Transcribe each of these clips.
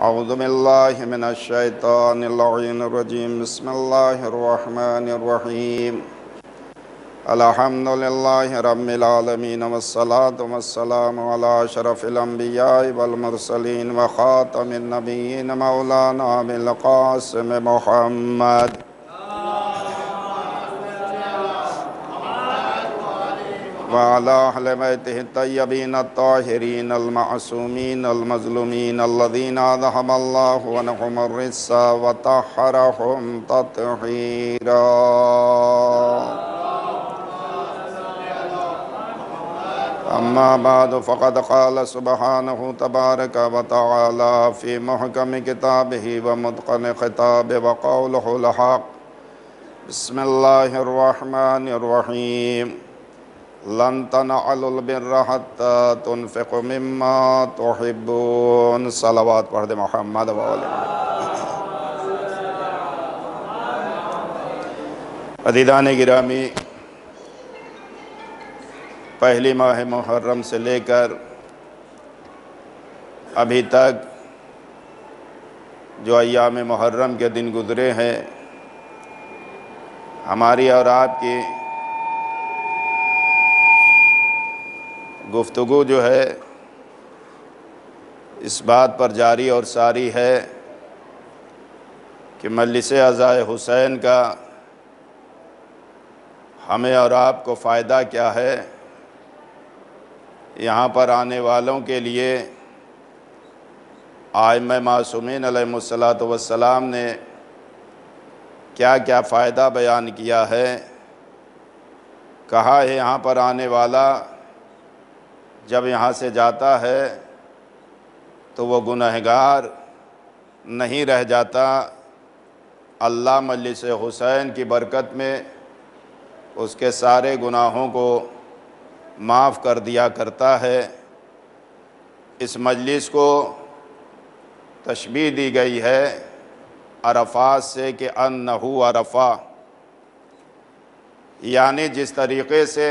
اعوذ باللہ من الشیطان اللعین الرجیم بسم اللہ الرحمن الرحیم الحمدللہ رب العالمین والصلاة والسلام علی اشرف الانبیاء والمرسلین وخاتم النبیین مولانا بالقاسم محمد وعلى أهل بيته الطيبين الطاهرين المعصومين المظلومين الذين أذهب الله عنهم الرجس وطهرهم تطهيرا. أما بعد فقد قال سبحانه تبارك وتعالى في محكم كتابه ومتقن خطابه وقوله الحق. بسم الله الرحمن الرحيم. لن تنالوا البر حتى تنفقوا مما تحبون. صلوات پڑھ دے محمد وآلہ. عزیزان گرامی، پہلی ماہ محرم سے لے کر ابھی تک جو ایام محرم کے دن گزرے ہیں، ہماری اور آپ کی گفتگو جو ہے اس بات پر جاری اور ساری ہے کہ مجلس عزائے حسین کا ہمیں اور آپ کو فائدہ کیا ہے، یہاں پر آنے والوں کے لیے ائمہ معصومین علیہم السلام نے کیا کیا فائدہ بیان کیا ہے. کہا ہے یہاں پر آنے والا جب یہاں سے جاتا ہے تو وہ گنہگار نہیں رہ جاتا. اللہ مجلس حسین کی برکت میں اس کے سارے گناہوں کو معاف کر دیا کرتا ہے. اس مجلس کو تشبیہ دی گئی ہے عرفات سے کہ انہو عرفہ، یعنی جس طریقے سے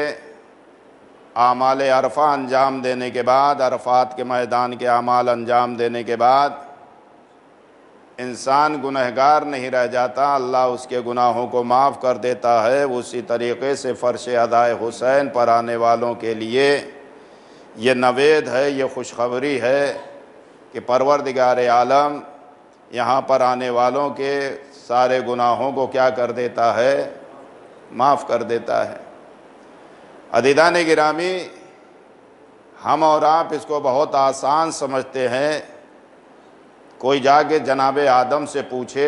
اعمال عرفہ انجام دینے کے بعد، عرفات کے میدان کے اعمال انجام دینے کے بعد انسان گنہگار نہیں رہ جاتا، اللہ اس کے گناہوں کو معاف کر دیتا ہے. اسی طریقے سے فرش عزائے حسین پر آنے والوں کے لیے یہ نوید ہے، یہ خوشخبری ہے کہ پروردگار عالم یہاں پر آنے والوں کے سارے گناہوں کو کیا کر دیتا ہے؟ معاف کر دیتا ہے. عزیزان گرامی، ہم اور آپ اس کو بہت آسان سمجھتے ہیں. کوئی جا کے جناب آدم سے پوچھے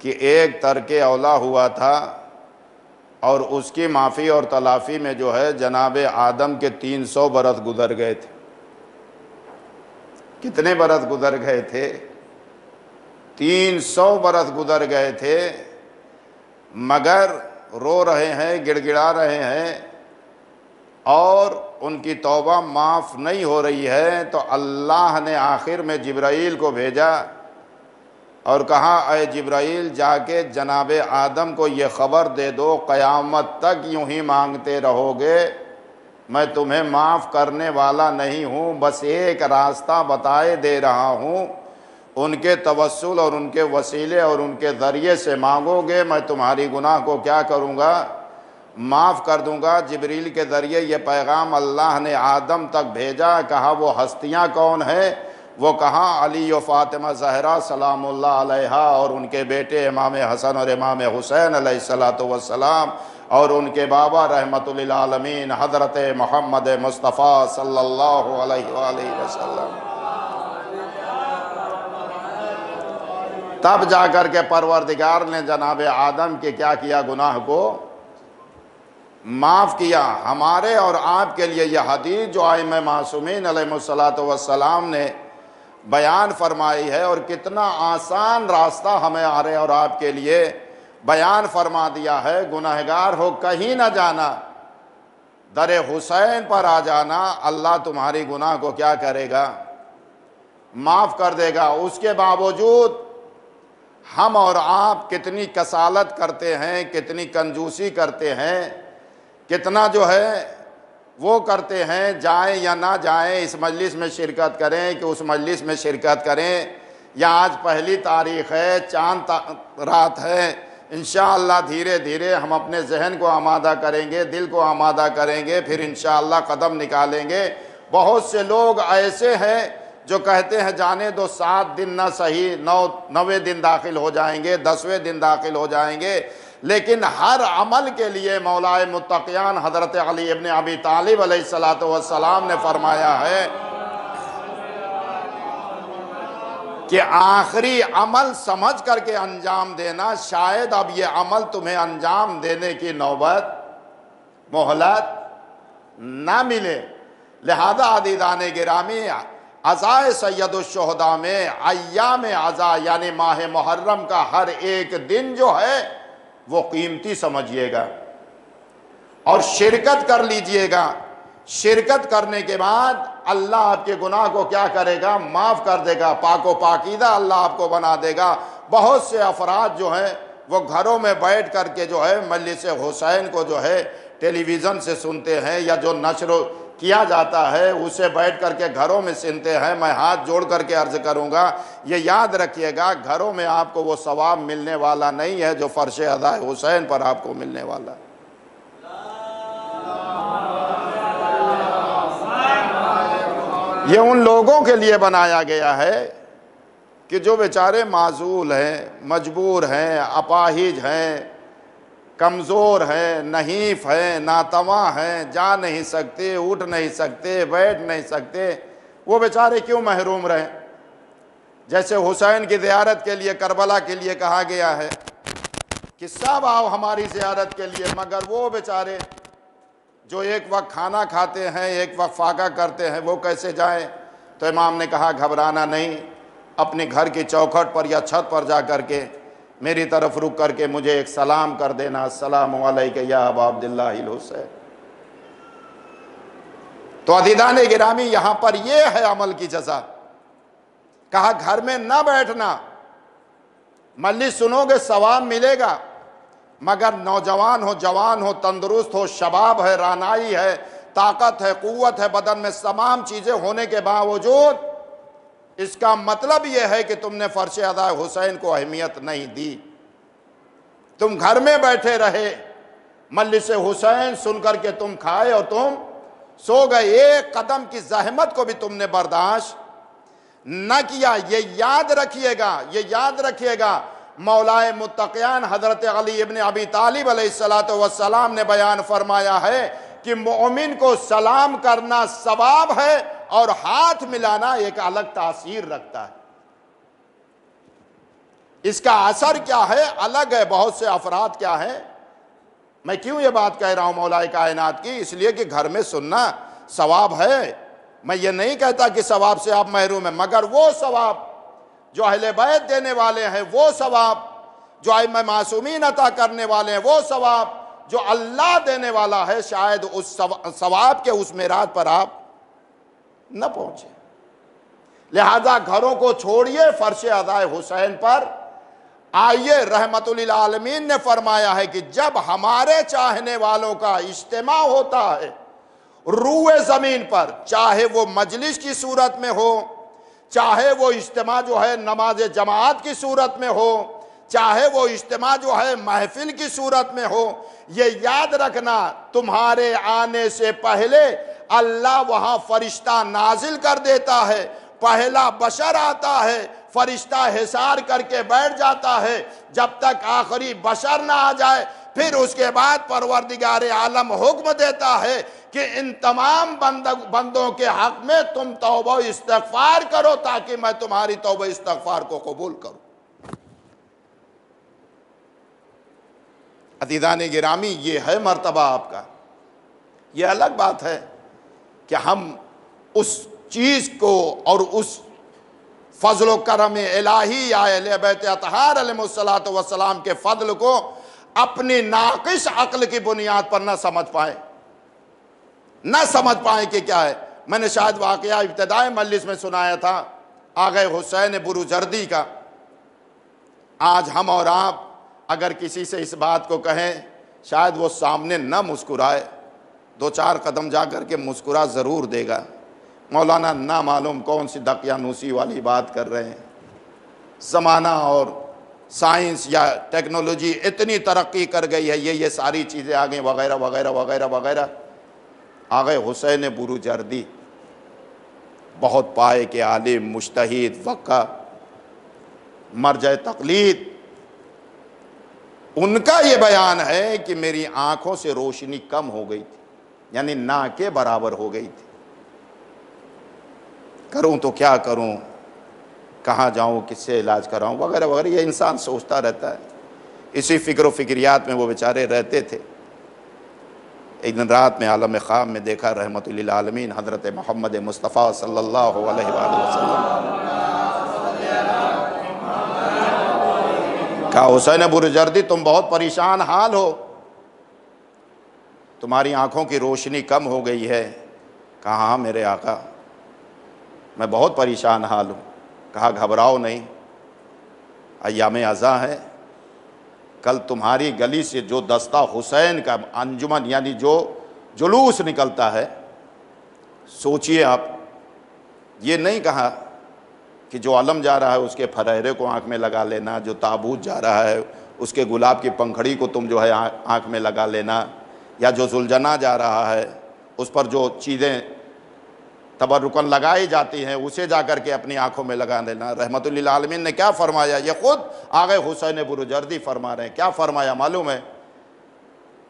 کہ ایک ترک اولا ہوا تھا اور اس کی معافی اور تلافی میں جو ہے جناب آدم کے 300 برس گزر گئے تھے. کتنے برس گزر گئے تھے؟ 300 برس گزر گئے تھے، مگر رو رہے ہیں، گڑ گڑا رہے ہیں اور ان کی توبہ معاف نہیں ہو رہی ہے. تو اللہ نے آخر میں جبرائیل کو بھیجا اور کہا اے جبرائیل، جا کے جناب آدم کو یہ خبر دے دو، قیامت تک یوں ہی مانگتے رہو گے، میں تمہیں معاف کرنے والا نہیں ہوں. بس ایک راستہ بتائے دے رہا ہوں، ان کے توسل اور ان کے وسیلے اور ان کے ذریعے سے مانگو گے، میں تمہاری گناہ کو کیا کروں گا؟ معاف کر دوں گا. جبریل کے ذریعے یہ پیغام اللہ نے آدم تک بھیجا. کہا وہ ہستیاں کون ہیں؟ وہ کہا علی و فاطمہ زہرا سلام اللہ علیہا اور ان کے بیٹے امام حسن اور امام حسین علیہ السلام اور ان کے بابا رحمت للعالمین حضرت محمد مصطفیٰ صلی اللہ علیہ وآلہ وسلم. تب جا کر کے پروردگار نے جناب آدم کے کیا کیا؟ گناہ کو معاف کیا. ہمارے اور آپ کے لیے یہ حدیث جو ائمہ معصومین علیہم السلام نے بیان فرمائی ہے، اور کتنا آسان راستہ ہمارے اور آپ کے لیے بیان فرما دیا ہے. گنہگار ہو کہیں نہ جانا، در حسین پر آ جانا، اللہ تمہاری گناہ کو کیا کرے گا؟ معاف کر دے گا. اس کے باوجود ہم اور آپ کتنی کسالت کرتے ہیں، کتنی کنجوسی کرتے ہیں، کتنا جو ہے وہ کرتے ہیں، جائیں یا نہ جائیں، اس مجلس میں شرکت کریں کہ اس مجلس میں شرکت کریں، یا آج پہلی تاریخ ہے، چاند رات ہے، انشاءاللہ دھیرے دھیرے ہم اپنے ذہن کو آمادہ کریں گے، دل کو آمادہ کریں گے، پھر انشاءاللہ قدم نکالیں گے۔ بہت سے لوگ ایسے ہیں جو کہتے ہیں جانے دو 7 دن نہ صحیح 9ویں دن داخل ہو جائیں گے، 10ویں دن داخل ہو جائیں گے، لیکن ہر عمل کے لیے مولا متقیان حضرت علی ابن ابی طالب علیہ السلام نے فرمایا ہے کہ آخری عمل سمجھ کر کے انجام دینا، شاید اب یہ عمل تمہیں انجام دینے کی نوبت مہلت نہ ملے۔ لہذا عزیزان گرامی، عزائے سید الشہداء میں ایام عزا یعنی ماہ محرم کا ہر ایک دن جو ہے وہ قیمتی سمجھیے گا اور شرکت کر لیجئے گا۔ شرکت کرنے کے بعد اللہ آپ کے گناہ کو کیا کرے گا؟ معاف کر دے گا، پاک و پاکیزہ اللہ آپ کو بنا دے گا۔ بہت سے افراد جو ہیں وہ گھروں میں بیٹھ کر کے جو ہے مجلس حسین کو جو ہے ٹیلی ویژن سے سنتے ہیں، یا جو نشر کیا جاتا ہے اسے بیٹھ کر کے گھروں میں سنتے ہیں۔ میں ہاتھ جوڑ کر کے عرض کروں گا، یہ یاد رکھیے گا، گھروں میں آپ کو وہ ثواب ملنے والا نہیں ہے جو فرش عزائے حسین پر آپ کو ملنے والا ہے۔ یہ ان لوگوں کے لیے بنایا گیا ہے کہ جو بیچارے معزول ہیں، مجبور ہیں، اپاہج ہیں، کمزور ہیں، نحیف ہیں، ناتواں ہیں، جا نہیں سکتے، اٹھ نہیں سکتے، بیٹھ نہیں سکتے، وہ بیچارے کیوں محروم رہیں؟ جیسے حسین کی زیارت کے لیے کربلا کے لیے کہا گیا ہے کہ سب آؤ ہماری زیارت کے لیے، مگر وہ بیچارے جو ایک وقت کھانا کھاتے ہیں، ایک وقت فاقہ کرتے ہیں، وہ کیسے جائیں؟ تو امام نے کہا گھبرانا نہیں، اپنے گھر کی چوکھٹ پر یا چھت پر جا کر کے میری طرف رک کر کے مجھے ایک سلام کر دینا، السلام علیکہ یا ابا عبداللہ الحسین۔ تو عزیزان گرامی، یہاں پر یہ ہے عمل کی جزا۔ کہا گھر میں نہ بیٹھنا، مجلس سنو گے ثواب ملے گا، مگر نوجوان ہو، جوان ہو، تندرست ہو، شباب ہے، رانائی ہے، طاقت ہے، قوت ہے بدن میں، تمام چیزیں ہونے کے باوجود اس کا مطلب یہ ہے کہ تم نے فرش عزائے حسین کو اہمیت نہیں دی، تم گھر میں بیٹھے رہے، مجلس حسین سن کر کے تم کھائے اور تم سو گئے، ایک قدم کی زحمت کو بھی تم نے برداشت نہ کیا۔ یہ یاد رکھیے گا، یہ یاد رکھیے گا، مولا متقیان حضرت علی ابن ابی طالب علیہ السلام نے بیان فرمایا ہے کہ مومن کو سلام کرنا ثواب ہے اور ہاتھ ملانا ایک الگ تاثیر رکھتا ہے۔ اس کا اثر کیا ہے؟ الگ ہے۔ بہت سے افراد کیا ہیں، میں کیوں یہ بات کہہ رہا ہوں مولا کائنات کی؟ اس لیے کہ گھر میں سننا ثواب ہے، میں یہ نہیں کہتا کہ ثواب سے آپ محروم ہیں، مگر وہ ثواب جو اہل بیت دینے والے ہیں، وہ ثواب جو ائمہ معصومین عطا کرنے والے ہیں، وہ ثواب جو اللہ دینے والا ہے، شاید اس ثواب کے اس معراج پر آپ نہ پہنچے۔ لہذا گھروں کو چھوڑیے، فرش عزائے حسین پر آئیے۔ رحمت للعالمین نے فرمایا ہے کہ جب ہمارے چاہنے والوں کا اجتماع ہوتا ہے روئے زمین پر، چاہے وہ مجلس کی صورت میں ہو، چاہے وہ اجتماع جو ہے نماز جماعت کی صورت میں ہو، چاہے وہ اجتماع جو ہے محفل کی صورت میں ہو، یہ یاد رکھنا تمہارے آنے سے پہلے اللہ وہاں فرشتہ نازل کر دیتا ہے، پہلا بشر آتا ہے، فرشتہ حصار کر کے بیٹھ جاتا ہے جب تک آخری بشر نہ آ جائے، پھر اس کے بعد پروردگار عالم حکم دیتا ہے کہ ان تمام بندوں کے حق میں تم توبہ استغفار کرو تاکہ میں تمہاری توبہ استغفار کو قبول کروں۔ عزیزان گرامی، یہ ہے مرتبہ آپ کا۔ یہ الگ بات ہے کہ ہم اس چیز کو اور اس فضل و کرم الہی یا اہل بیت اطہار علیہ السلام کے فضل کو اپنی ناقص عقل کی بنیاد پر نہ سمجھ پائیں کہ کیا ہے۔ میں نے شاید واقعہ ابتدائی مجلس میں سنایا تھا آغا حسین بروجردی کا۔ آج ہم اور آپ اگر کسی سے اس بات کو کہیں، شاید وہ سامنے نہ مسکرائے، دو چار قدم جا کر کے مسکرا ضرور دے گا۔ مولانا نہ معلوم کون سی دقیانوسی والی بات کر رہے ہیں، زمانہ اور سائنس یا ٹیکنالوجی اتنی ترقی کر گئی ہے، یہ ساری چیزیں آ گئیں وغیرہ وغیرہ وغیرہ وغیرہ۔ آ گئے حسین بروجردی، بہت پائے کے عالم، مجتہد، فقہ، مرجع تقلید۔ ان کا یہ بیان ہے کہ میری آنکھوں سے روشنی کم ہو گئی تھی، یعنی نہ کے برابر ہو گئی تھی، کروں تو کیا کروں، کہاں جاؤں، کس سے علاج کراؤں وغیرہ وغیرہ، یہ انسان سوچتا رہتا ہے۔ اسی فکر و فکریات میں وہ بیچارے رہتے تھے۔ ایک دن رات میں عالم خواب میں دیکھا رحمت للعالمین حضرت محمد مصطفیٰ صلی اللہ علیہ وآلہ وسلم۔ کہا حسین بروجردی تم بہت پریشان حال ہو، تمہاری آنکھوں کی روشنی کم ہو گئی ہے۔ کہا ہاں میرے آقا میں بہت پریشان حال ہوں۔ کہا گھبراؤ نہیں، ایام ازاں ہے، کل تمہاری گلی سے جو دستہ حسین کا انجمن یعنی جو جلوس نکلتا ہے، سوچئے آپ، یہ نہیں کہا کہ جو علم جا رہا ہے اس کے پھریرے کو آنکھ میں لگا لینا، جو تابوت جا رہا ہے اس کے گلاب کی پنکھڑی کو تم جو ہے آنکھ میں لگا لینا، یا جو ذوالجناح جا رہا ہے اس پر جو چیزیں تبرکن لگائی جاتی ہیں اسے جا کر کے اپنی آنکھوں میں لگا لینا۔ رحمت للعالمین نے کیا فرمایا؟ یہ خود آگے حسین بروجردی فرما رہے ہیں۔ کیا فرمایا معلوم ہے؟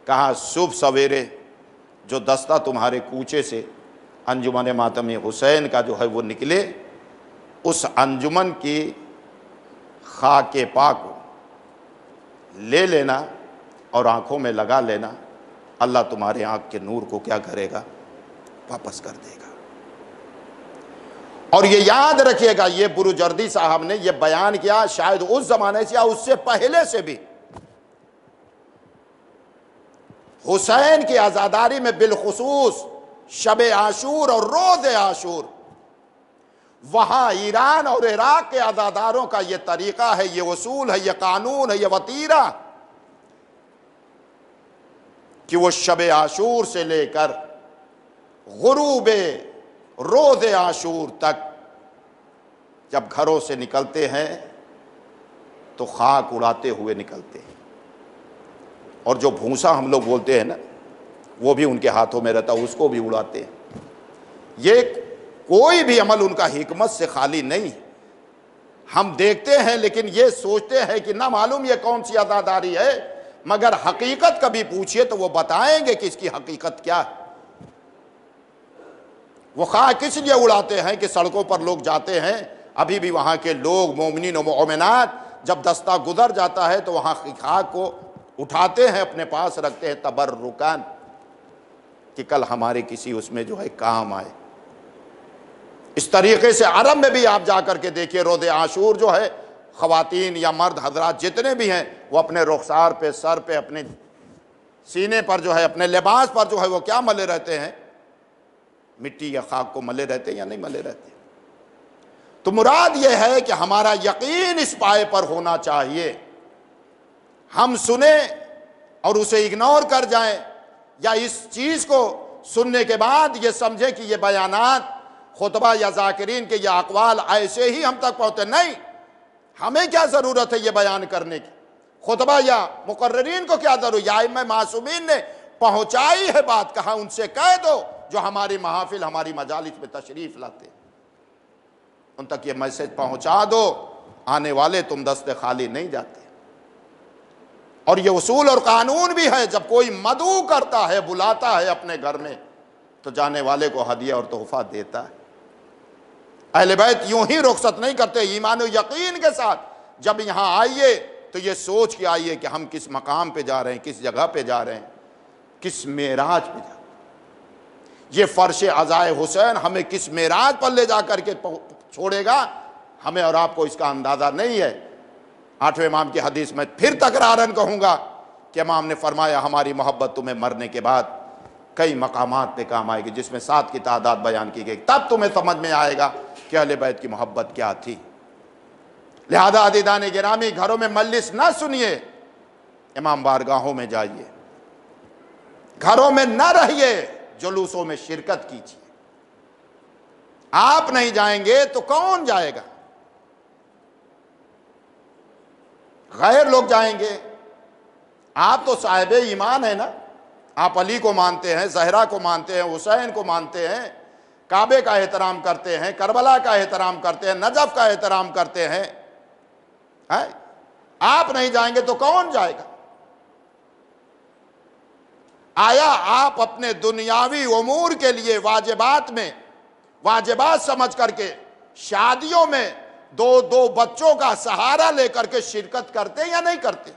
کہا صبح سویرے جو دستہ تمہارے کوچے سے انجمن ماتم حسین کا جو ہے وہ نکلے، اس انجمن کی خاک پاک کو لے لینا اور آنکھوں میں لگا لینا، اللہ تمہارے آنکھ کے نور کو کیا کرے گا؟ واپس کر دے گا۔ اور یہ یاد رکھیے گا، یہ بروجردی صاحب نے یہ بیان کیا شاید اس زمانے سے یا اس سے پہلے سے بھی۔ حسین کی عزاداری میں بالخصوص شب عاشور اور روز عاشور، وہاں ایران اور عراق کے عزاداروں کا یہ طریقہ ہے، یہ اصول ہے، یہ قانون ہے، یہ وتیرہ، کہ وہ شب عاشور سے لے کر غروب روز عاشور تک جب گھروں سے نکلتے ہیں تو خاک اڑاتے ہوئے نکلتے ہیں، اور جو بھوسا ہم لوگ بولتے ہیں نا وہ بھی ان کے ہاتھوں میں رہتا، اس کو بھی اڑاتے ہیں۔ یہ کوئی بھی عمل ان کا حکمت سے خالی نہیں، ہم دیکھتے ہیں لیکن یہ سوچتے ہیں کہ نہ معلوم یہ کون سی عزاداری ہے، مگر حقیقت کبھی پوچھئے تو وہ بتائیں گے کہ اس کی حقیقت کیا ہے۔ وہ خاک اس لیے اڑاتے ہیں کہ سڑکوں پر لوگ جاتے ہیں، ابھی بھی وہاں کے لوگ مومنین و مومنات جب دستہ گزر جاتا ہے تو وہاں خاک کو اٹھاتے ہیں، اپنے پاس رکھتے ہیں تبرکان، کہ کل ہمارے کسی اس میں جو ہے کام آئے۔ اس طریقے سے عرب میں بھی آپ جا کر کے دیکھیے، روز عاشور جو ہے خواتین یا مرد حضرات جتنے بھی ہیں وہ اپنے رخسار پہ، سر پہ، اپنے سینے پر جو ہے، اپنے لباس پر جو ہے وہ کیا ملے رہتے ہیں؟ مٹی یا خاک کو ملے رہتے ہیں یا نہیں ملے رہتے؟ تو مراد یہ ہے کہ ہمارا یقین اس پائے پر ہونا چاہیے، ہم سنیں اور اسے اگنور کر جائیں، یا اس چیز کو سننے کے بعد یہ سمجھیں کہ یہ بیانات خطبہ یا ذاکرین کے یہ اقوال ایسے ہی ہم تک پہنچتے، نہیں، ہمیں کیا ضرورت ہے یہ بیان کرنے کی؟ خطبہ یا مقررین کو کیا ضرورت؟ یا ائمہ معصومین نے پہنچائی ہے بات، کہا ان سے کہہ دو جو ہماری محافل، ہماری مجالس میں تشریف لاتے، ان تک یہ میسج پہنچا دو، آنے والے تم دست خالی نہیں جاتے۔ اور یہ اصول اور قانون بھی ہے، جب کوئی مدعو کرتا ہے، بلاتا ہے اپنے گھر میں، تو جانے والے کو ہدیہ اور تحفہ دیتا ہے۔ اہل بیت یوں ہی رخصت نہیں کرتے، ایمان و یقین کے ساتھ جب یہاں آئیے تو یہ سوچ کے آئیے کہ ہم کس مقام پہ جا رہے ہیں، کس جگہ پہ جا رہے ہیں، کس معراج پہ جا رہے ہیں۔ یہ فرش عزائے حسین ہمیں کس معراج پر لے جا کر کے چھوڑے گا، ہمیں اور آپ کو اس کا اندازہ نہیں ہے۔ 8ویں امام کی حدیث میں پھر تکرارن کہوں گا کہ امام نے فرمایا ہماری محبت تمہیں مرنے کے بعد کئی مقامات پہ کام آئے گی، جس میں 7 کی تعداد بیان کی گئی، تب تمہیں سمجھ میں آئے گا کہ اہل بیت کی محبت کیا تھی۔ لہذا عزیزان گرامی، گھروں میں مجلس نہ سنیے، امام بارگاہوں میں جائیے، گھروں میں نہ رہیے، جلوسوں میں شرکت کیجیے۔ آپ نہیں جائیں گے تو کون جائے گا؟ غیر لوگ جائیں گے۔ آپ تو صاحب ایمان ہیں نا، آپ علی کو مانتے ہیں، زہرا کو مانتے ہیں، حسین کو مانتے ہیں، کعبے کا احترام کرتے ہیں، کربلا کا احترام کرتے ہیں، نجف کا احترام کرتے ہیں۔ آپ نہیں جائیں گے تو کون جائے گا؟ آیا آپ اپنے دنیاوی امور کے لیے واجبات سمجھ کر کے شادیوں میں دو بچوں کا سہارا لے کر کے شرکت کرتے یا نہیں کرتے؟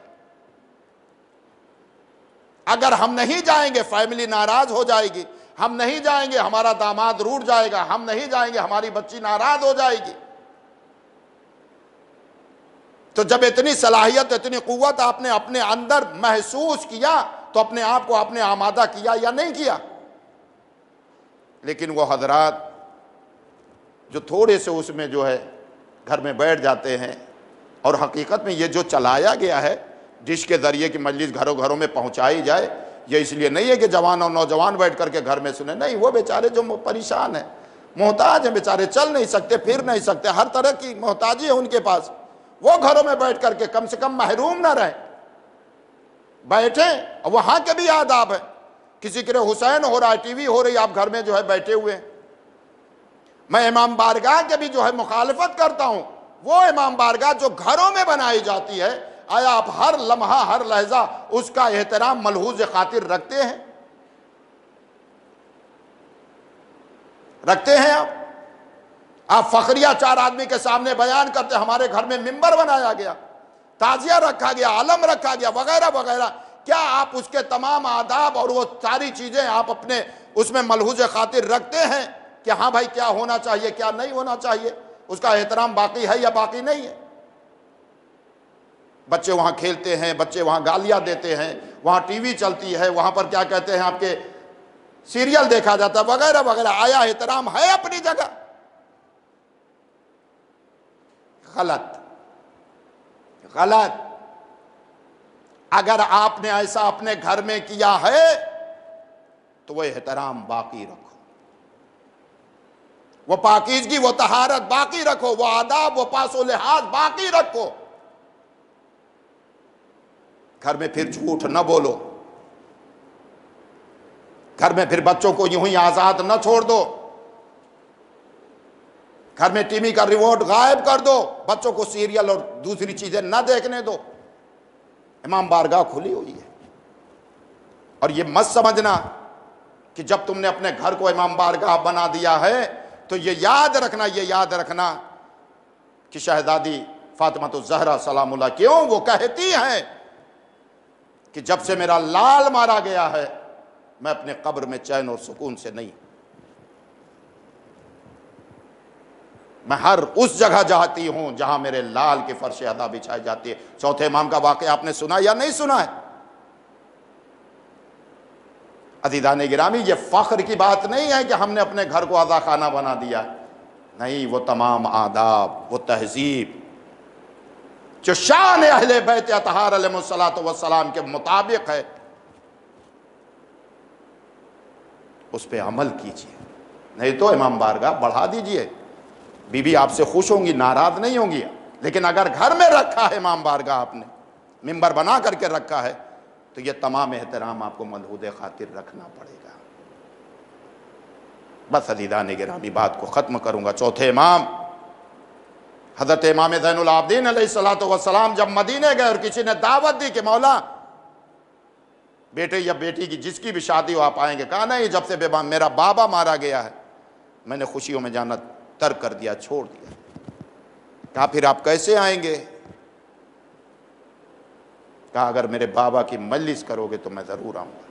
اگر ہم نہیں جائیں گے فیملی ناراض ہو جائے گی، ہم نہیں جائیں گے ہمارا داماد روٹھ جائے گا، ہم نہیں جائیں گے ہماری بچی ناراض ہو جائے گی۔ تو جب اتنی صلاحیت، اتنی قوت آپ نے اپنے اندر محسوس کیا تو اپنے آپ کو آپ نے آمادہ کیا یا نہیں کیا؟ لیکن وہ حضرات جو تھوڑے سے اس میں جو ہے گھر میں بیٹھ جاتے ہیں، اور حقیقت میں یہ جو چلایا گیا ہے ڈش کے ذریعے کہ مجلس گھروں گھروں میں پہنچائی جائے، یہ اس لیے نہیں ہے کہ جوان اور نوجوان بیٹھ کر کے گھر میں سنیں، نہیں، وہ بیچارے جو پریشان ہیں، محتاج ہیں، بیچارے چل نہیں سکتے، پھر نہیں سکتے، ہر طرح کی محتاجی ہے ان کے پاس، وہ گھروں میں بیٹھ کر کے کم سے کم محروم نہ رہیں، بیٹھیں۔ وہاں کے بھی آداب ہیں، کسی کے حسین ہو رہا ہے، ٹی وی ہو رہی ہے، آپ گھر میں جو ہے بیٹھے ہوئے ہیں۔ میں امام بارگاہ کے بھی جو ہے مخالفت کرتا ہوں، وہ امام بارگاہ جو گھروں میں بنائی جاتی ہے، آیا آپ ہر لمحہ ہر لحظہ اس کا احترام ملحوظ خاطر رکھتے ہیں؟ رکھتے ہیں آپ فخریہ 4 آدمی کے سامنے بیان کرتے، ہمارے گھر میں ممبر بنایا گیا، تعزیہ رکھا گیا، علم رکھا گیا، وغیرہ وغیرہ، کیا آپ اس کے تمام آداب اور وہ ساری چیزیں آپ اپنے اس میں ملحوظ خاطر رکھتے ہیں کہ ہاں بھائی کیا ہونا چاہیے، کیا نہیں ہونا چاہیے، اس کا احترام باقی ہے یا باقی نہیں ہے؟ بچے وہاں کھیلتے ہیں، بچے وہاں گالیاں دیتے ہیں، وہاں ٹی وی چلتی ہے، وہاں پر کیا کہتے ہیں آپ کے سیریل دیکھا جاتا ہے، وغیرہ وغیرہ، آیا احترام ہے اپنی جگہ؟ غلط۔ اگر آپ نے ایسا اپنے گھر میں کیا ہے تو وہ احترام باقی رکھو، وہ پاکیزگی، وہ طہارت باقی رکھو، وہ آداب، وہ پاس و لحاظ باقی رکھو۔ گھر میں پھر جھوٹ نہ بولو، گھر میں پھر بچوں کو یوں ہی آزاد نہ چھوڑ دو، گھر میں ٹی وی کا ریموٹ غائب کر دو، بچوں کو سیریل اور دوسری چیزیں نہ دیکھنے دو۔ امام بارگاہ کھلی ہوئی ہے، اور یہ مت سمجھنا کہ جب تم نے اپنے گھر کو امام بارگاہ بنا دیا ہے تو یہ یاد رکھنا کہ شہزادی فاطمہ الزہرا سلام اللہ کیوں وہ کہتی ہیں کہ جب سے میرا لال مارا گیا ہے میں اپنے قبر میں چین اور سکون سے نہیں، میں ہر اس جگہ جاتی ہوں جہاں میرے لال کے فرش ادا بچھائی جاتی ہے۔ چوتھے امام کا واقعہ آپ نے سنا یا نہیں سنا ہے؟ عزیزان گرامی، یہ فخر کی بات نہیں ہے کہ ہم نے اپنے گھر کو عزا خانہ بنا دیا، نہیں، وہ تمام آداب، وہ تہذیب جو شان اہل بیت اطہار علیہ السلام کے مطابق ہے، اس پہ عمل کیجیے، نہیں تو امام بارگاہ بڑھا دیجیے، بی بی آپ سے خوش ہوں گی، ناراض نہیں ہوں گی، لیکن اگر گھر میں رکھا ہے امام بارگاہ، آپ نے ممبر بنا کر کے رکھا ہے، تو یہ تمام احترام آپ کو ملحوظ خاطر رکھنا پڑے گا۔ بس عزیزان گرامی بات کو ختم کروں گا۔ چوتھے امام حضرت امام زین العابدین علیہ السلام جب مدینے گئے اور کسی نے دعوت دی کہ مولا بیٹے یا بیٹی کی جس کی بھی شادی ہو آپ آئیں گے، کہا نہیں، جب سے میرا بابا مارا گیا ہے میں نے خوشیوں میں جانا ترک کر دیا، چھوڑ دیا۔ کہا پھر آپ کیسے آئیں گے؟ کہا اگر میرے بابا کی مجلس کرو گے تو میں ضرور آؤں گا۔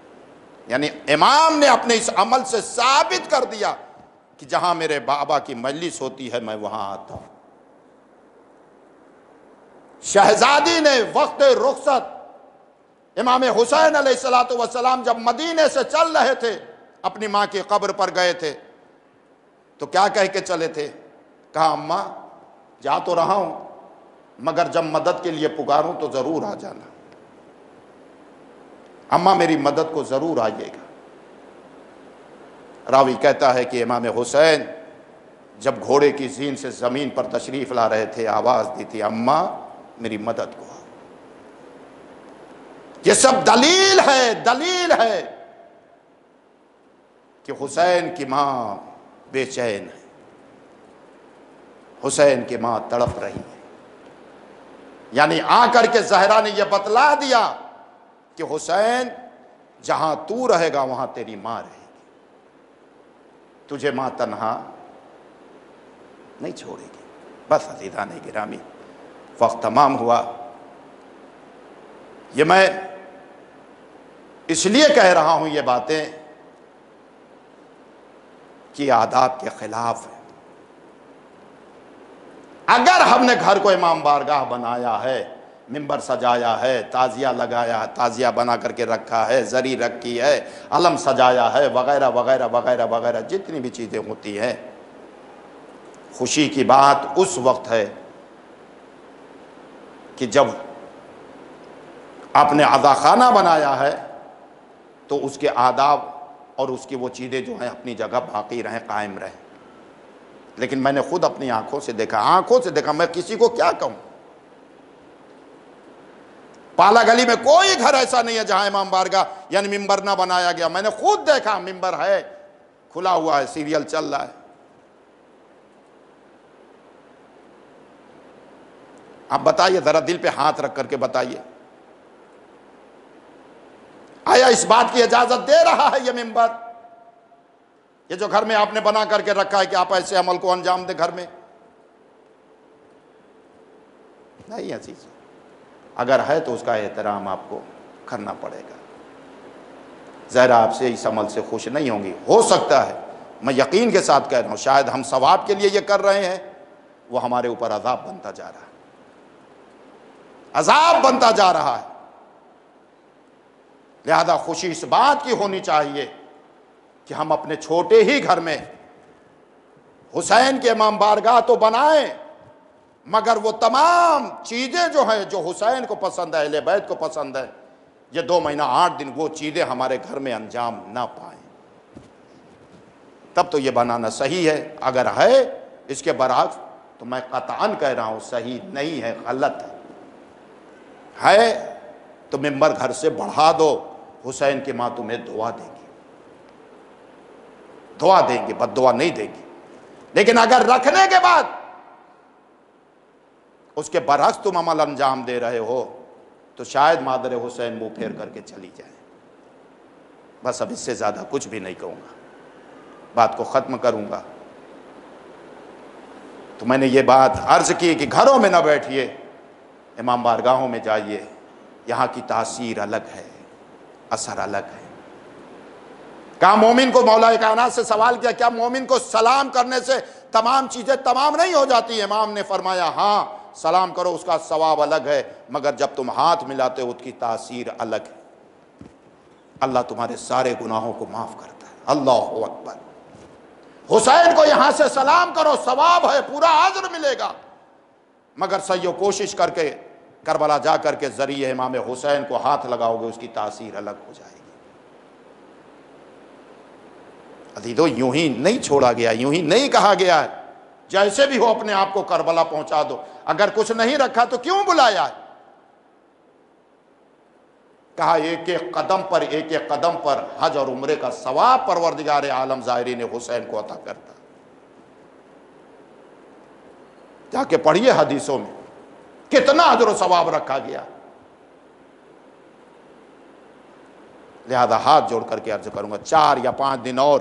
یعنی امام نے اپنے اس عمل سے ثابت کر دیا کہ جہاں میرے بابا کی مجلس ہوتی ہے میں وہاں آتا ہوں۔ شہزادی نے وقت رخصت امام حسین علیہ السلام جب مدینے سے چل رہے تھے، اپنی ماں کی قبر پر گئے تھے، تو کیا کہہ کے چلے تھے؟ کہا اماں جا تو رہا ہوں مگر جب مدد کے لیے پکاروں تو ضرور آ جانا، اماں میری مدد کو ضرور آئیے گا۔ راوی کہتا ہے کہ امام حسین جب گھوڑے کی زین سے زمین پر تشریف لا رہے تھے آواز دی تھی اماں میری مدد کو. یہ سب دلیل ہے کہ حسین کی ماں بے چین ہے، حسین کی ماں تڑپ رہی ہے. یعنی آ کر کے زہرا نے یہ بتلا دیا کہ حسین جہاں تو رہے گا وہاں تیری ماں رہے گی، تجھے ماں تنہا نہیں چھوڑے گی. بس عزیزان گرامی وقت تمام ہوا. یہ میں اس لیے کہہ رہا ہوں یہ باتیں کہ آداب کے خلاف ہے. اگر ہم نے گھر کو امام بارگاہ بنایا ہے، ممبر سجایا ہے، تعزیہ لگایا ہے، تعزیہ بنا کر کے رکھا ہے، زری رکھی ہے، علم سجایا ہے، وغیرہ وغیرہ وغیرہ وغیرہ جتنی بھی چیزیں ہوتی ہیں، خوشی کی بات اس وقت ہے کہ جب آپ نے عزاخانہ بنایا ہے تو اس کے آداب اور اس کی وہ چیزیں جو ہیں اپنی جگہ باقی رہیں، قائم رہیں. لیکن میں نے خود اپنی آنکھوں سے دیکھا، میں کسی کو کیا کہوں. پالا گلی میں کوئی گھر ایسا نہیں ہے جہاں امام بارگاہ یعنی ممبر نہ بنایا گیا. میں نے خود دیکھا ممبر ہے، کھلا ہوا ہے، سیریل چل رہا ہے. آپ بتائیے ذرا دل پہ ہاتھ رکھ کر کے بتائیے، آیا اس بات کی اجازت دے رہا ہے یہ ممبر، یہ جو گھر میں آپ نے بنا کر کے رکھا ہے کہ آپ ایسے عمل کو انجام دیں گھر میں؟ نہیں عزیز، اگر ہے تو اس کا احترام آپ کو کرنا پڑے گا. ظاہر آپ سے اس عمل سے خوش نہیں ہوں گی. ہو سکتا ہے، میں یقین کے ساتھ کہہ رہا ہوں، شاید ہم ثواب کے لیے یہ کر رہے ہیں، وہ ہمارے اوپر عذاب بنتا جا رہا ہے، عذاب بنتا جا رہا ہے. لہذا خوشی اس بات کی ہونی چاہیے کہ ہم اپنے چھوٹے ہی گھر میں حسین کے امام بارگاہ تو بنائیں، مگر وہ تمام چیزیں جو ہیں جو حسین کو پسند ہے، اہل بیت کو پسند ہے، یہ 2 مہینہ 8 دن وہ چیزیں ہمارے گھر میں انجام نہ پائیں. تب تو یہ بنانا صحیح ہے. اگر ہے اس کے برعکس تو میں قطعاً کہہ رہا ہوں صحیح نہیں ہے، غلط ہے تو ممبر گھر سے بڑھا دو. حسین کی ماں تمہیں دعا دے گی، دعا دیں گی، بد دعا نہیں دے گی. لیکن اگر رکھنے کے بعد اس کے برعکس تم عمل انجام دے رہے ہو تو شاید مادر حسین منہ پھیر کر کے چلی جائے. بس اب اس سے زیادہ کچھ بھی نہیں کہوں گا، بات کو ختم کروں گا. تو میں نے یہ بات عرض کی کہ گھروں میں نہ بیٹھیے، امام بارگاہوں میں جائیے. یہاں کی تاثیر الگ ہے، اثر الگ ہے. کہا مومن کو، مولا کائنات سے سوال کیا کیا مومن کو سلام کرنے سے تمام چیزیں تمام نہیں ہو جاتی؟ امام نے فرمایا ہاں سلام کرو، اس کا ثواب الگ ہے، مگر جب تم ہاتھ ملاتے ہو اس کی تاثیر الگ ہے. اللہ تمہارے سارے گناہوں کو معاف کرتا ہے. اللہ اکبر. حسین کو یہاں سے سلام کرو، ثواب ہے، پورا اجر ملے گا، مگر سیو کوشش کر کے کربلا جا کر کے ذریعے امام حسین کو ہاتھ لگاؤ گے، اس کی تاثیر الگ ہو جائے گی. عزیزو یوں ہی نہیں چھوڑا گیا، یوں ہی نہیں کہا گیا ہے جیسے بھی ہو اپنے آپ کو کربلا پہنچا دو. اگر کچھ نہیں رکھا تو کیوں بلایا ہے؟ کہا ایک ایک قدم پر حج اور عمرے کا ثواب پروردگار عالم ظاہرین حسین کو عطا کرتا. جا کے پڑھیے حدیثوں میں کتنا اجر و ثواب رکھا گیا. لہذا ہاتھ جوڑ کر کے عرض کروں گا 4 یا 5 دن اور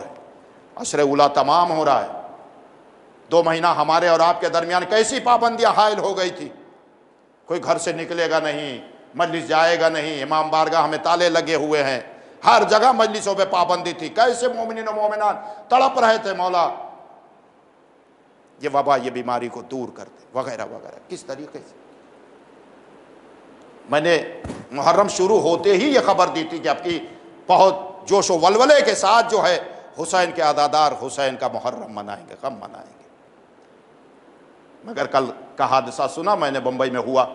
عشر اولا تمام ہو رہا ہے. 2 مہینہ ہمارے اور آپ کے درمیان کیسی پابندیاں حائل ہو گئی تھی. کوئی گھر سے نکلے گا نہیں، مجلس جائے گا نہیں، امام بارگاہ میں تالے لگے ہوئے ہیں، ہر جگہ مجلسوں پہ پابندی تھی. کیسے مومنین و مومنات تڑپ رہے تھے مولا یہ وبا، یہ بیماری کو دور کر دے، وغیرہ وغیرہ. کس طریقے سے میں نے محرم شروع ہوتے ہی یہ خبر دی تھی کہ اب کی بہت جوش و ولولے کے ساتھ جو ہے حسین کے عزادار حسین کا محرم منائیں گے، غم منائیں گے. مگر کل کا حادثہ سنا میں نے، بمبئی میں ہوا.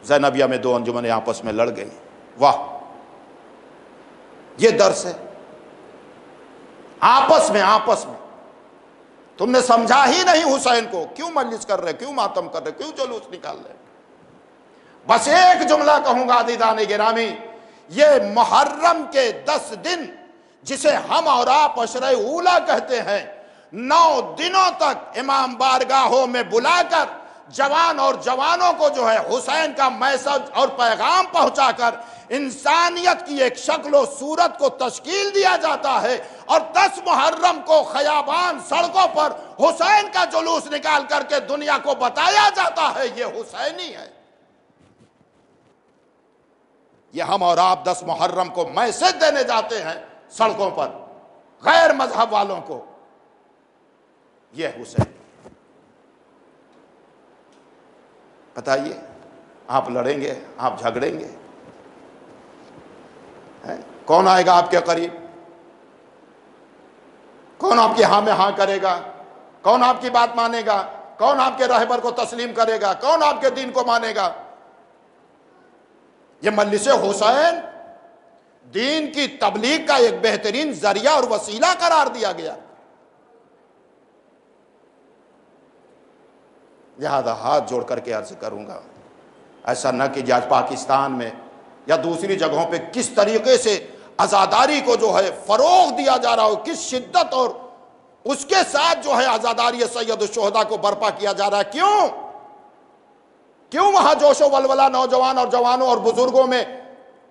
زینبیہ میں 2 انجمنیں آپس میں لڑ گئی. واہ، یہ درس ہے. آپس میں تم نے سمجھا ہی نہیں حسین کو، کیوں مجلس کر رہے، کیوں ماتم کر رہے، کیوں جلوس نکال رہے؟ بس ایک جملہ کہوں گا عزیزان گرامی، یہ محرم کے 10 دن جسے ہم اور آپ عشرہ اولیٰ کہتے ہیں، 9 دنوں تک امام بارگاہوں میں بلا کر جوان اور جوانوں کو جو ہے حسین کا میسج اور پیغام پہنچا کر انسانیت کی ایک شکل و صورت کو تشکیل دیا جاتا ہے، اور 10 محرم کو خیابان سڑکوں پر حسین کا جلوس نکال کر کے دنیا کو بتایا جاتا ہے یہ حسینی ہے۔ یہ ہم اور آپ 10 محرم کو میسج دینے جاتے ہیں سڑکوں پر غیر مذہب والوں کو، یہ حسین۔ بتائیے، آپ لڑیں گے، آپ جھگڑیں گے، کون آئے گا آپ کے قریب؟ کون آپ کی ہاں میں ہاں کرے گا؟ کون آپ کی بات مانے گا؟ کون آپ کے رہبر کو تسلیم کرے گا؟ کون آپ کے دین کو مانے گا؟ یہ مجلس حسین دین کی تبلیغ کا ایک بہترین ذریعہ اور وسیلہ قرار دیا گیا۔ لہذا ہاتھ جوڑ کر کے عرض کروں گا، ایسا نہ کہ آج پاکستان میں یا دوسری جگہوں پہ کس طریقے سے عزاداری کو جو ہے فروغ دیا جا رہا ہو، کس شدت اور اس کے ساتھ جو ہے عزاداری سید الشہداء کو برپا کیا جا رہا ہے۔ کیوں وہاں جوش و ولولہ نوجوان اور جوانوں اور بزرگوں میں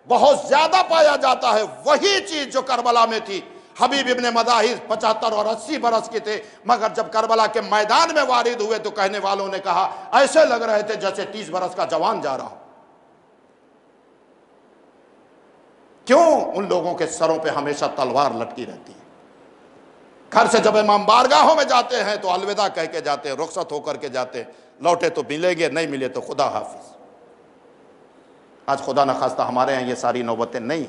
بہت زیادہ پایا جاتا ہے؟ وہی چیز جو کربلا میں تھی۔ حبیب ابن مظاہر 75 اور 80 برس کے تھے، مگر جب کربلا کے میدان میں وارد ہوئے تو کہنے والوں نے کہا ایسے لگ رہے تھے جیسے 30 برس کا جوان جا رہا ہو۔ کیوں؟ ان لوگوں کے سروں پہ ہمیشہ تلوار لٹکی رہتی ہے۔ گھر سے جب امام بارگاہوں میں جاتے ہیں تو الوداع کہہ کے جاتے ہیں، رخصت ہو کر کے جاتے ہیں، لوٹے تو ملیں گے، نہیں ملے تو خدا حافظ۔ آج خدا نخواستہ ہمارے ہیں یہ ساری نوبتیں نہیں،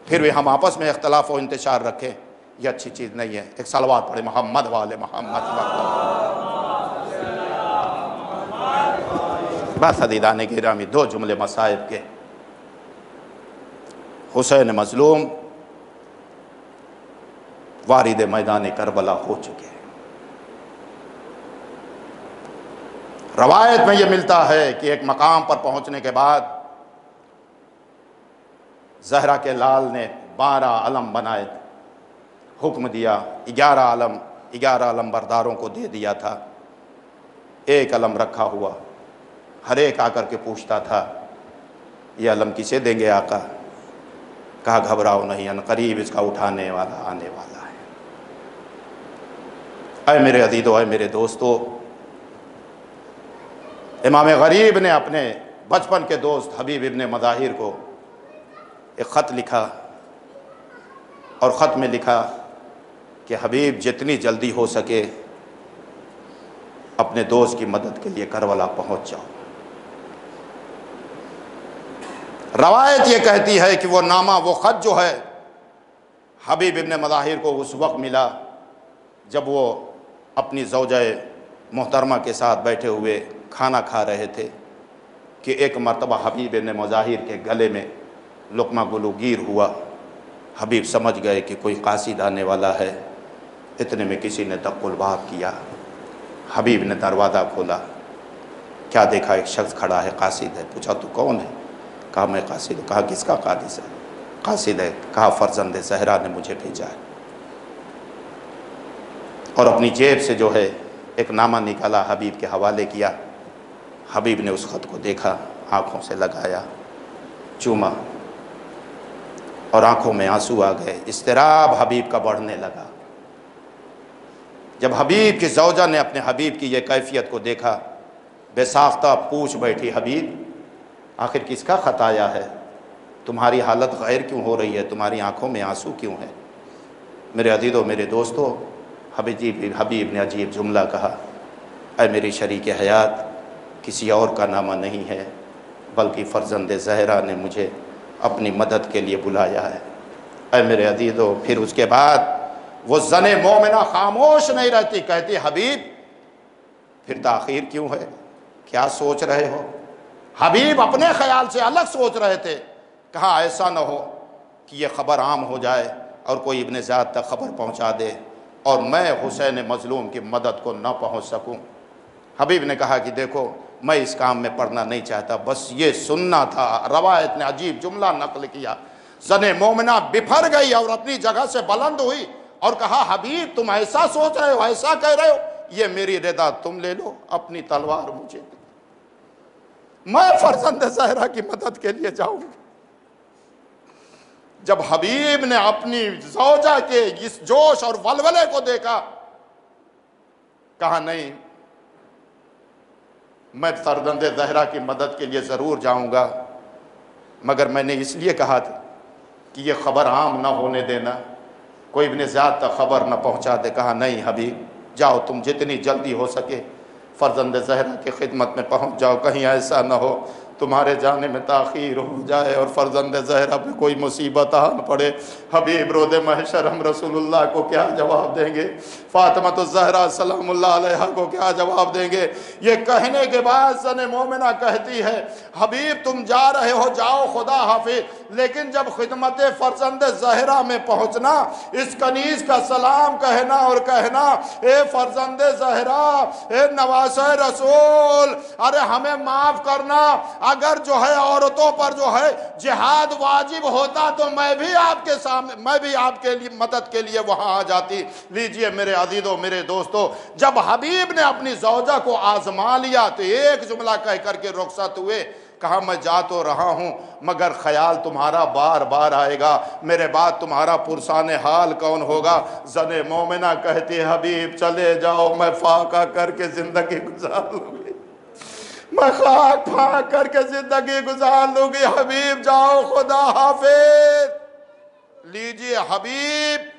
پھر بھی ہم آپس میں اختلاف و انتشار رکھیں، یہ اچھی چیز نہیں ہے۔ ایک صلوات پڑھے محمد والے محمد۔ بس عزیزان گرامی، 2 جملے مصائب کے۔ حسین مظلوم وارد میدان کربلا ہو چکے ہیں۔ روایت میں یہ ملتا ہے کہ ایک مقام پر پہنچنے کے بعد زہرا کے لال نے 12 علم بنائے، حکم دیا، 11 علم برداروں کو دے دیا تھا، ایک علم رکھا ہوا، ہر ایک آ کر کے پوچھتا تھا یہ علم کسے دیں گے آقا؟ کہا گھبراؤ نہیں، ان قریب اس کا اٹھانے والا آنے والا ہے۔ اے میرے عزیزو، اے میرے دوستو، امام غریب نے اپنے بچپن کے دوست حبیب ابن مظاہر کو ایک خط لکھا، اور خط میں لکھا کہ حبیب جتنی جلدی ہو سکے اپنے دوست کی مدد کے لیے کربلا پہنچ جاؤ۔ روایت یہ کہتی ہے کہ وہ نامہ، وہ خط جو ہے حبیب ابن مظاہر کو اس وقت ملا جب وہ اپنی زوجہ محترمہ کے ساتھ بیٹھے ہوئے کھانا کھا رہے تھے، کہ ایک مرتبہ حبیب ابن مظاہر کے گلے میں لقمہ گلوگیر ہوا۔ حبیب سمجھ گئے کہ کوئی قاصد آنے والا ہے، اتنے میں کسی نے دق الباب کیا۔ حبیب نے دروازہ کھولا، کیا دیکھا؟ ایک شخص کھڑا ہے، قاصد ہے۔ پوچھا تو کون ہے؟ کہا میں قاصد ہوں۔ کہا کس کا قاصد ہے؟ کہا فرزند زہرا نے مجھے بھیجا ہے۔ اور اپنی جیب سے جو ہے ایک نامہ نکالا، حبیب کے حوالے کیا۔ حبیب نے اس خط کو دیکھا، آنکھوں سے لگایا، چوما، اور آنکھوں میں آنسو آ گئے۔ اضطراب حبیب کا بڑھنے لگا۔ جب حبیب کی زوجہ نے اپنے حبیب کی یہ کیفیت کو دیکھا، بے ساختہ پوچھ بیٹھی، حبیب آخر کس کا خط آیا ہے؟ تمہاری حالت غیر کیوں ہو رہی ہے؟ تمہاری آنکھوں میں آنسو کیوں ہے؟ میرے عزیزو، میرے دوستو، حبیب نے عجیب جملہ کہا، اے میری شریک حیات، کسی اور کا نامہ نہیں ہے، بلکہ فرزند زہرا نے مجھے اپنی مدد کے لیے بلایا ہے۔ اے میرے عزیزو، پھر اس کے بعد وہ زن مومنہ خاموش نہیں رہتی، کہتی حبیب پھر تاخیر کیوں ہے؟ کیا سوچ رہے ہو؟ حبیب اپنے خیال سے الگ سوچ رہے تھے۔ کہا ایسا نہ ہو کہ یہ خبر عام ہو جائے اور کوئی ابن زیاد تک خبر پہنچا دے اور میں حسین مظلوم کی مدد کو نہ پہنچ سکوں۔ حبیب نے کہا کہ دیکھو میں اس کام میں پڑھنا نہیں چاہتا، بس یہ سننا تھا۔ روایت نے عجیب جملہ نقل کیا، زن مومنہ بپھر گئی اور اپنی جگہ سے بلند ہوئی اور کہا حبیب تم ایسا سوچ رہے ہو، ایسا کہہ رہے ہو، یہ میری رضا تم لے لو، اپنی تلوار مجھے دو، میں فرزند زہرا کی مدد کے لیے جاؤں گا۔ جب حبیب نے اپنی زوجہ کے اس جوش اور ولولے کو دیکھا، کہا نہیں میں فرزند زہرا کی مدد کے لیے ضرور جاؤں گا، مگر میں نے اس لیے کہا تھا کہ یہ خبر عام نہ ہونے دینا، کوئی ابن زیاد تک خبر نہ پہنچا دے۔ کہا نہیں حبیب جاؤ، تم جتنی جلدی ہو سکے فرزند زہرا کی خدمت میں پہنچ جاؤ، کہیں ایسا نہ ہو تمہارے جانے میں تاخیر ہو جائے اور فرزند زہرا پہ کوئی مصیبت آن پڑے۔ حبیب رود محشر ہم رسول اللہ کو کیا جواب دیں گے؟ فاطمۃ الزہرا سلام اللہ علیہا کو کیا جواب دیں گے؟ یہ کہنے کے بعد زن مومنہ کہتی ہے حبیب تم جا رہے ہو، جاؤ خدا حافظ، لیکن جب خدمت فرزند زہرا میں پہنچنا، اس کنیز کا سلام کہنا اور کہنا اے فرزند زہرا، اے نواسہ رسول، ارے ہمیں معاف کرنا، اگر جو ہے عورتوں پر جو ہے جہاد واجب ہوتا تو میں بھی آپ کے سامنے، میں بھی آپ کے لیے مدد کے لیے وہاں آ جاتی۔ لیجئے میرے عزیزوں، میرے دوستو، جب حبیب نے اپنی زوجہ کو آزما لیا تو ایک جملہ کہہ کر کے رخصت ہوئے، کہا میں جا تو رہا ہوں مگر خیال تمہارا بار بار آئے گا، میرے بعد تمہارا پرسان حال کون ہوگا؟ زن مومنہ کہتی حبیب چلے جاؤ، میں فاقہ کر کے زندگی گزار لوں گی، میں خاک پھانک کر کے زندگی گزار لوں گی، حبیب جاؤ خدا حافظ۔ لیجئے حبیب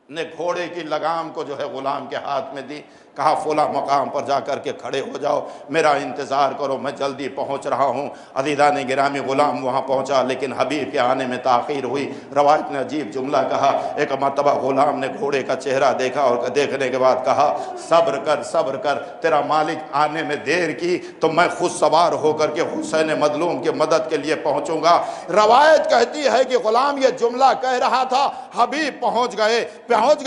نے گھوڑے کی لگام کو جو ہے غلام کے ہاتھ میں دی، کہا فلاں مقام پر جا کر کے کھڑے ہو جاؤ، میرا انتظار کرو، میں جلدی پہنچ رہا ہوں۔ عزیزان گرامی غلام وہاں پہنچا لیکن حبیب کے آنے میں تاخیر ہوئی۔ روایت نے عجیب جملہ کہا، ایک مرتبہ غلام نے گھوڑے کا چہرہ دیکھا اور دیکھنے کے بعد کہا صبر کر صبر کر، تیرا مالک آنے میں دیر کی تو میں خود سوار ہو کر کے حسین مظلوم کی مدد کے لیے پہنچوں گا۔ روایت کہتی ہے کہ غلام یہ جملہ کہہ رہا تھا، حبیب پہنچ گئے،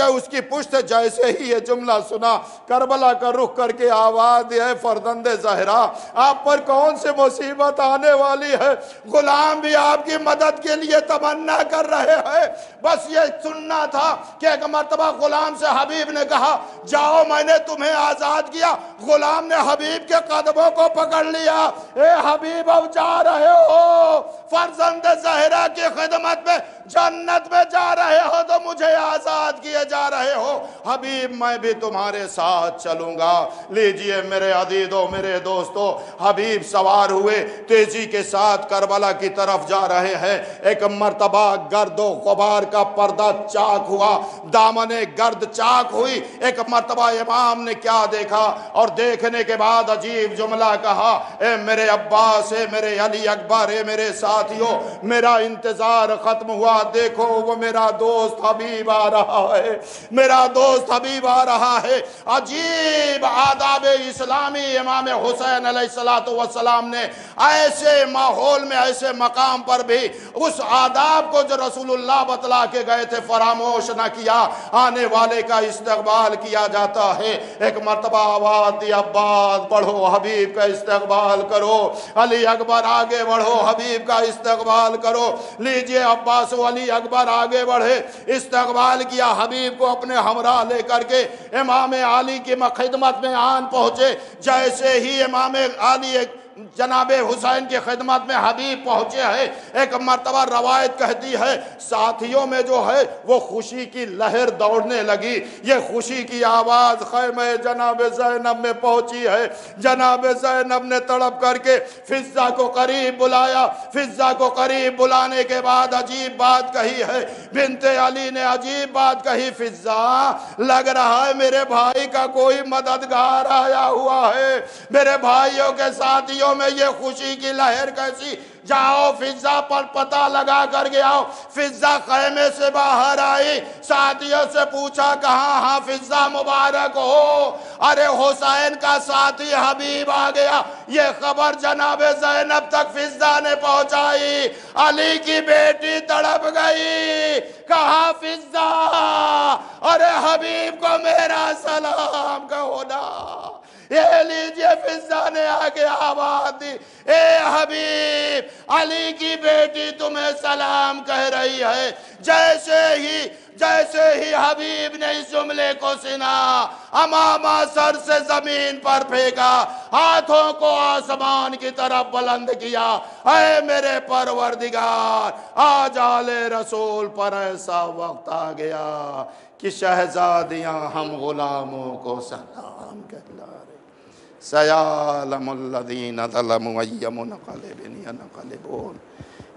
اس کی پشت جیسے ہی یہ جملہ سنا، کربلا کا رخ کر کے آواز دی ہے فرزند زہرا آپ پر کون سی مصیبت آنے والی ہے؟ غلام بھی آپ کی مدد کے لیے تمنا کر رہے ہیں، بس یہ سننا تھا کہ ایک مرتبہ غلام سے حبیب نے کہا جاؤ میں نے تمہیں آزاد کیا۔ غلام نے حبیب کے قدموں کو پکڑ لیا، اے حبیب اب جا رہے ہو فرزند زہرا کی خدمت میں، جنت میں جا رہے ہو تو مجھے آزاد کیے جا رہے ہو، حبیب میں بھی تمہارے ساتھ چلوں گا۔ لیجئے میرے عزیزوں، میرے دوستو، حبیب سوار ہوئے، تیزی کے ساتھ کربلا کی طرف جا رہے ہیں۔ ایک مرتبہ گرد و غبار کا پردہ چاک ہوا، دامن گرد چاک ہوئی۔ ایک مرتبہ امام نے کیا دیکھا اور دیکھنے کے بعد عجیب جملہ کہا، اے میرے عباس، اے میرے علی اکبر، اے میرے ساتھیوں، میرا انتظار ختم ہوا، دیکھو وہ میرا دوست حبیب آ رہا ہے، میرا دوست حبیب آ رہا ہے۔ عجیب آداب اسلامی امام حسین علیہ السلام نے ایسے ماحول میں، ایسے مقام پر بھی اس آداب کو جو رسول اللہ بتلا کے گئے تھے فراموش نہ کیا۔ آنے والے کا استقبال کیا جاتا ہے۔ ایک مرتبہ آواز دی عباس بڑھو، حبیب کا استقبال کرو، علی اکبر آگے بڑھو، حبیب کا استقبال کرو۔ لیجئے عباس و علی اکبر آگے بڑھے، استقبال کیا، حبیب کو اپنے ہمراہ لے کر کے امام علی کی خدمت میں آن پہنچے۔ جیسے ہی امام علی جناب حسین کی خدمت میں حبیب پہنچے ہیں، ایک مرتبہ روایت کہتی ہے ساتھیوں میں جو ہے وہ خوشی کی لہر دوڑنے لگی۔ یہ خوشی کی آواز خیمہ جناب زینب میں پہنچی ہے۔ جناب زینب نے تڑپ کر کے فضہ کو قریب بلایا، فضہ کو قریب بلانے کے بعد عجیب بات کہی ہے، بنت علی نے عجیب بات کہی، فضہ لگ رہا ہے میرے بھائی کا کوئی مددگار آیا ہوا ہے، میرے بھائیوں کے ساتھیوں دلوں میں یہ خوشی کی لہر کیسی؟ جاؤ فضا پر پتہ لگا کر کے آؤ۔ فضا خیمے سے باہر آئی، ساتھیوں سے پوچھا کہاں حافظہ مبارک ہو؟ ارے حسین کا ساتھی حبیب آ گیا۔ یہ خبر جناب زینب تک فضا نے پہنچائی۔ علی کی بیٹی تڑپ گئی، کہا فضا ارے حبیب کو میرا سلام کہو نا۔ یہ لیجئے فضا نے آگے آواز دی، اے حبیب علی کی بیٹی تمہیں سلام کہہ رہی ہے۔ جیسے ہی حبیب نے اس جملے کو سنا، امامہ سر سے زمین پر پھینکا، ہاتھوں کو آسمان کی طرف بلند کیا، اے میرے پروردگار آج آل رسول پر ایسا وقت آ گیا کہ شہزادیاں ہم غلاموں کو سلام کہلا رہے۔ سیعلم الذین ظلموا ای منقلب ینقلبون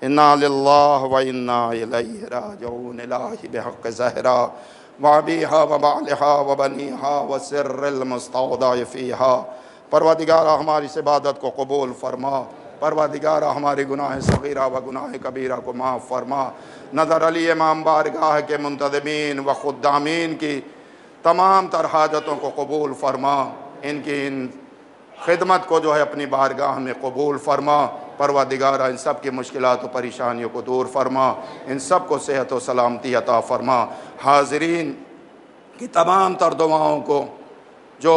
انا للہ و انا الیہ راجعون۔ الہی بحق زہرا وابیہا وبعلہا وبنیہا وسر المستودع فیہا، پروردگارہ ہماری اس عبادت کو قبول فرما، پروردگارہ ہماری گناہ صغیرہ و گناہ کبیرہ کو معاف فرما۔ نظر علی امام بارگاہ کے منتظمین و خدامین کی تمام تر حاجتوں کو قبول فرما، ان کی خدمت کو جو ہے اپنی بارگاہ میں قبول فرما۔ پروردگارہ ان سب کی مشکلات و پریشانیوں کو دور فرما، ان سب کو صحت و سلامتی عطا فرما۔ حاضرین کی تمام تر دعاؤں کو جو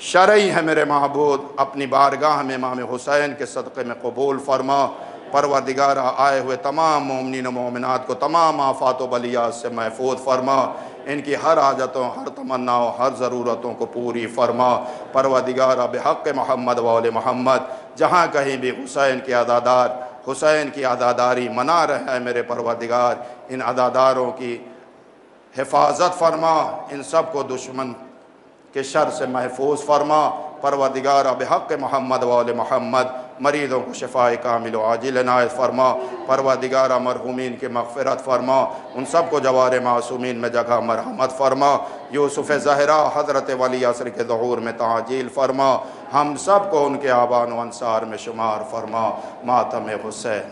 شرعی ہے میرے معبود اپنی بارگاہ میں امام حسین کے صدقے میں قبول فرما۔ پروردگارہ آئے ہوئے تمام مومنین و مومنات کو تمام آفات و بلیات سے محفوظ فرما، ان کی ہر حاجتوں، ہر تمناؤں، ہر ضرورتوں کو پوری فرما۔ پروردگارہ بحق محمد و آل محمد جہاں کہیں بھی حسین کے عزادار حسین کی عزاداری منا رہے ہیں میرے پروردگار، ان عزاداروں کی حفاظت فرما، ان سب کو دشمن کے شر سے محفوظ فرما۔ پروردگارہ بحق محمد و آل محمد مریضوں کو شفاء کامل و عاجل عنایت فرما۔ پروردگارہ مرحومین کی مغفرت فرما، ان سب کو جوار معصومین میں جگہ مرحمت فرما۔ یوسف زہرا حضرت ولی عصر کے ظہور میں تعجیل فرما، ہم سب کو ان کے آبان و انصار میں شمار فرما۔ ماتم حسین۔